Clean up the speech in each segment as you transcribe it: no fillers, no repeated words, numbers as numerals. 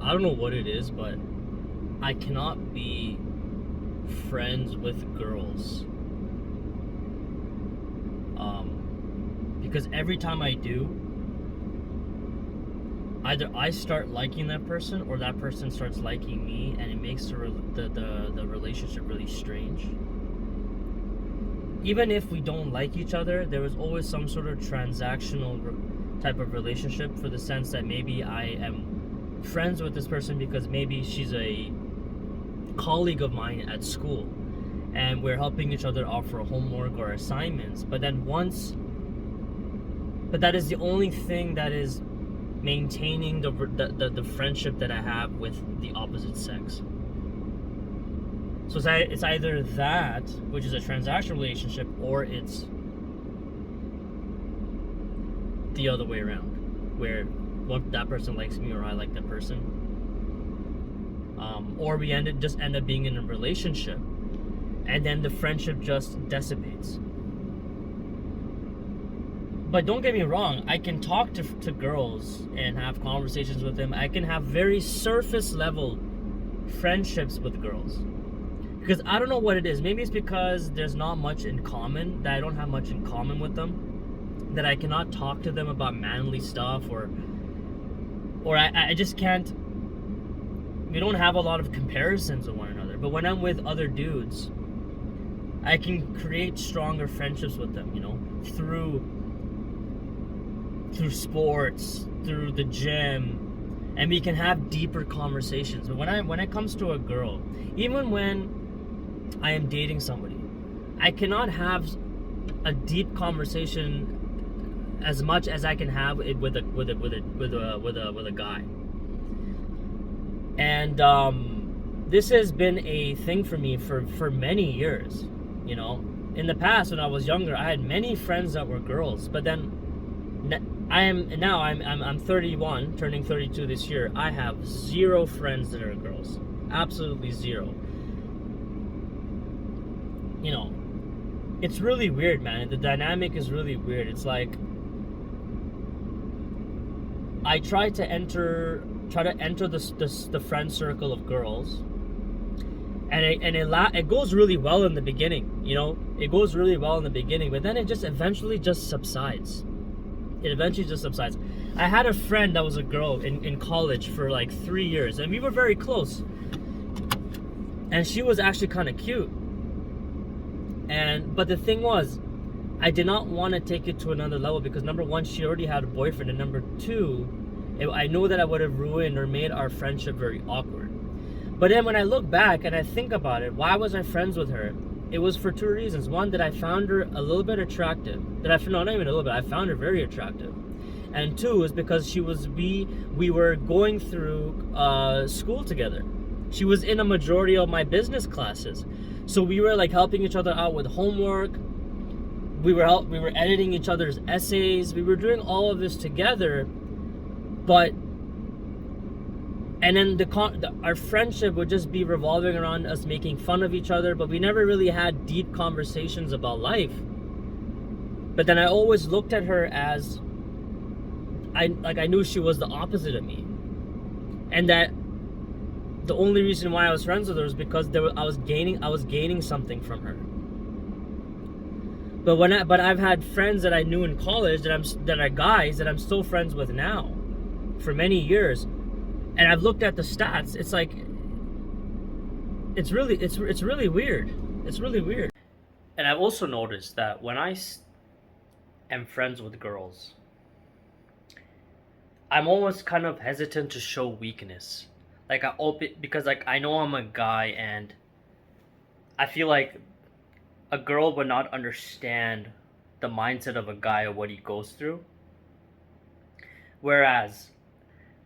I don't know what it is, but I cannot be friends with girls. Because every time I do, either I start liking that person or that person starts liking me, and it makes the relationship really strange. Even if we don't like each other, there was always some sort of transactional type of relationship, for the sense that maybe I am friends with this person because maybe she's a colleague of mine at school and we're helping each other out for homework or assignments. But that is the only thing that is maintaining the friendship that I have with the opposite sex. So it's either that, which is a transactional relationship, or it's the other way around, where that person likes me or I like that person. Or we end up being in a relationship, and then the friendship just dissipates. But don't get me wrong, I can talk to girls and have conversations with them. I can have very surface level friendships with girls. Because I don't know what it is. Maybe it's because there's not much in common, that I don't have much in common with them, that I cannot talk to them about manly stuff, or I just can't. We don't have a lot of comparisons with one another. But when I'm with other dudes, I can create stronger friendships with them, through sports, through the gym, and we can have deeper conversations. But when it comes to a girl, even when I am dating somebody, I cannot have a deep conversation as much as I can have it with a guy. And this has been a thing for me for many years. In the past, when I was younger, I had many friends that were girls, but then I'm 31, turning 32 this year. I have zero friends that are girls, absolutely zero. It's really weird, man. The dynamic is really weird. It's like I try to enter the friend circle of girls, and it goes really well in the beginning. It goes really well in the beginning, but then it just eventually just subsides. I had a friend that was a girl in college for like 3 years, and we were very close, and she was actually kind of cute. But the thing was, I did not want to take it to another level, because number one, she already had a boyfriend, and number two, I know that I would have ruined or made our friendship very awkward. But then when I look back and I think about it, why was I friends with her? It was for two reasons. One, that I found her a little bit attractive. Not even a little bit. I found her very attractive. And two is because we were going through school together. She was in a majority of my business classes, so we were like helping each other out with homework. We were editing each other's essays. We were doing all of this together, and then our friendship would just be revolving around us making fun of each other, but we never really had deep conversations about life. But then I always looked at her as I knew she was the opposite of me, and that the only reason why I was friends with her was because I was gaining something from her. But I've had friends that I knew in college that are guys that I'm still friends with now for many years, and I've looked at the stats. It's like it's really weird. It's really weird. And I've also noticed that when I am friends with girls, I'm almost kind of hesitant to show weakness. Because I know I'm a guy, and I feel like a girl would not understand the mindset of a guy or what he goes through. Whereas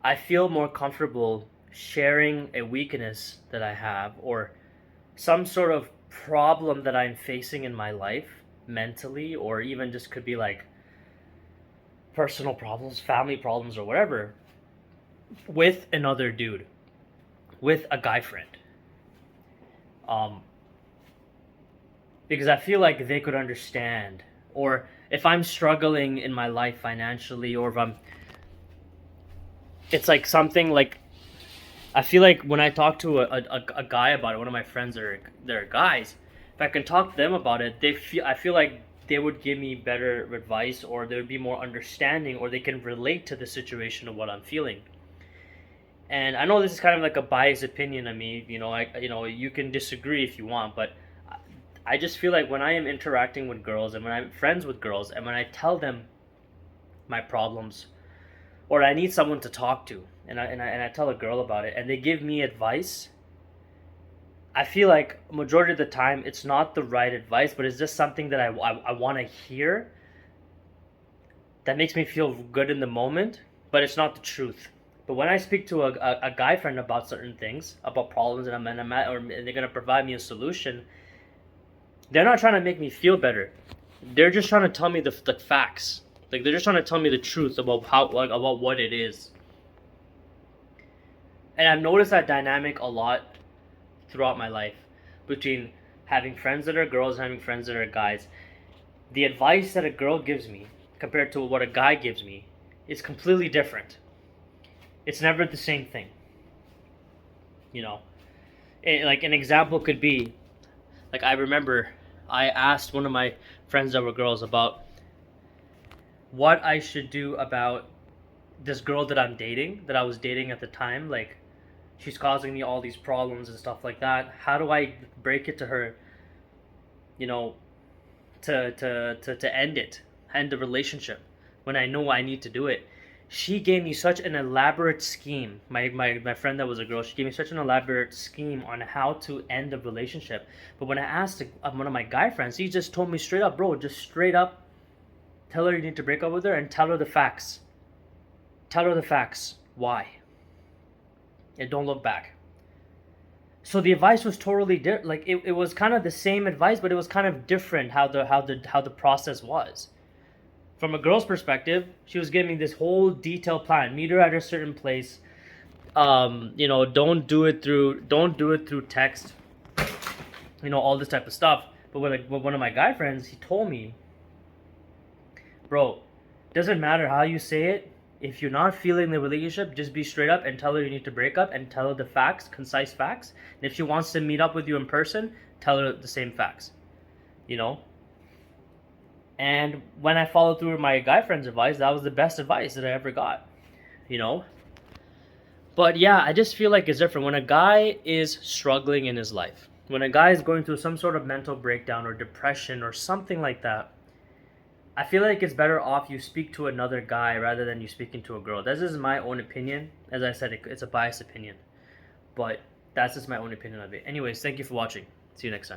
I feel more comfortable sharing a weakness that I have, or some sort of problem that I'm facing in my life mentally, or even just could be like personal problems, family problems, or whatever, with another dude, with a guy friend. Because I feel like they could understand, or if I'm struggling in my life financially, or if it's like something like I feel like when I talk to a guy about it, one of my friends that are guys, if I can talk to them about it, I feel like they would give me better advice, or they would be more understanding, or they can relate to the situation of what I'm feeling. And I know this is kind of like a biased opinion of me. You can disagree if you want, but I just feel like when I am interacting with girls and when I'm friends with girls and when I tell them my problems, or I need someone to talk to, and I tell a girl about it and they give me advice, I feel like majority of the time it's not the right advice, but it's just something that I want to hear that makes me feel good in the moment, but it's not the truth. But when I speak to a guy friend about certain things, about problems, and they're gonna provide me a solution, they're not trying to make me feel better. They're just trying to tell me the facts. Like, they're just trying to tell me the truth about about what it is. And I've noticed that dynamic a lot throughout my life, between having friends that are girls and having friends that are guys. The advice that a girl gives me compared to what a guy gives me is completely different. It's never the same thing. Like, an example could be, like, I remember I asked one of my friends that were girls about what I should do about this girl that I was dating at the time. Like, she's causing me all these problems and stuff like that. How do I break it to her, you know, to end the relationship when I know I need to do it? She gave me such an elaborate scheme. My friend that was a girl, she gave me such an elaborate scheme on how to end the relationship. But when I asked one of my guy friends, he just told me straight up, bro, just straight up tell her you need to break up with her and tell her the facts. Tell her the facts. Why? And don't look back. So the advice was totally different. Like, it was kind of the same advice, but it was kind of different how the process was. From a girl's perspective, she was giving me this whole detailed plan. Meet her at a certain place. Don't do it through text. All this type of stuff. But with one of my guy friends, he told me, bro, doesn't matter how you say it. If you're not feeling the relationship, just be straight up and tell her you need to break up, and tell her the facts, concise facts. And if she wants to meet up with you in person, tell her the same facts. And when I followed through with my guy friend's advice, that was the best advice that I ever got. But yeah, I just feel like it's different when a guy is struggling in his life. When a guy is going through some sort of mental breakdown or depression or something like that, I feel like it's better off you speak to another guy rather than you speaking to a girl. This is my own opinion. As I said, it's a biased opinion. But that's just my own opinion of it. Anyways, thank you for watching. See you next time.